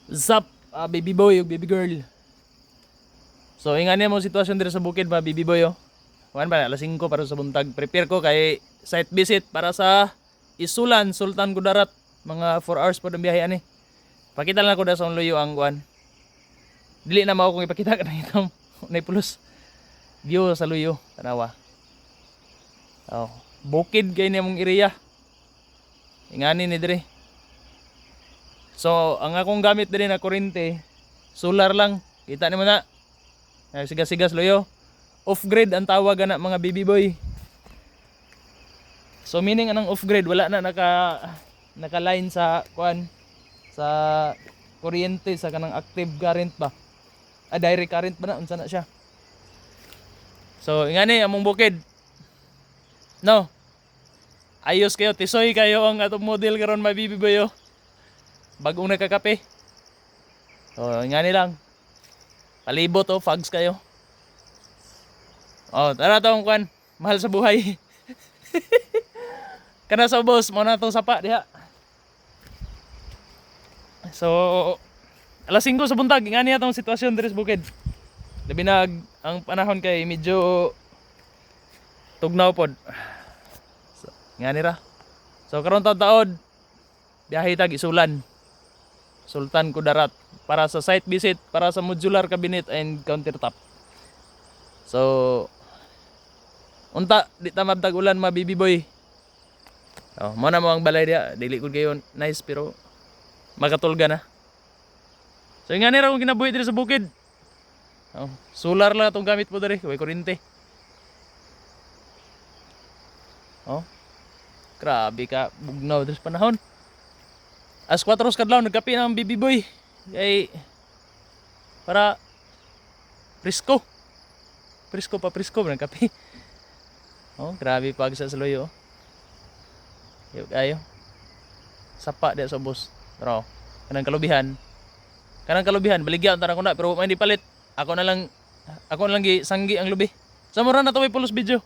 Zap, baby boy ug baby girl. So ingani mo sitwasyon diri sa bukid ba baby boy oh. Kuan ba alas 5 para sa buntag. Prepare ko kay site visit para sa Isulan, Sultan Kudarat. Mga 4 hours po ang biyahe ani. Pakita lang ko da sa luyo ang kuan. Dili na mao kung ipakita kanang itong nay pulos. View sa luyo, tanawa. Oh, bukid kay ni among area. Ingani ni dire. So, ang akong gamit din na kuryente, solar lang. Kita nimo na. Sigas-sigas loyo. Off-grid ang tawag na mga baby boy. So, meaning anong off-grid, wala na naka-line sa kuan sa kuryente sa kanang active current ba. Direct current ba na unsa na siya. So, ingani among bukid. No. Ayos kayo, tisoy kayo ang atong model karon mga baby boy oh. Bagong nakakape. So, ingani lang. Palibot oh, fags kayo. Oh, tara tong kwan. Mahal sa buhay. Kana sa boss, mo na tong sapa diha. So, alas 5 sa buntag, ingani atong sitwasyon diri sa bukid. Labi na ang panahon kay medyo tugnaw pod. So, ingani ra. So, karon taon-taon biyahe tag Isulan. Sultan Kudarat para sa site visit para sa modular cabinet and countertop. So unta di ta mabtag ulan mga baby boy. Oh, mo na mo ang balay dia, dili ko gayon nice pero makatulga na. So ingani ra kung kinabuhi diri sa bukid. Oh, solar lang atong gamit po diri, way kuryente. Oh. Grabe ka bugnaw diri sa panahon. As 4 kadlaw nagkape ng baby boy. Kay para presko. Presko ng kape. Oh, grabe pag sa loyo. Yo kayo. Sapa dia sa boss. Pero kanang kalubihan baligya antara ko na pero may di palit. Ako na lang gi sanggi ang lubi. Sa mura na to may pulos video.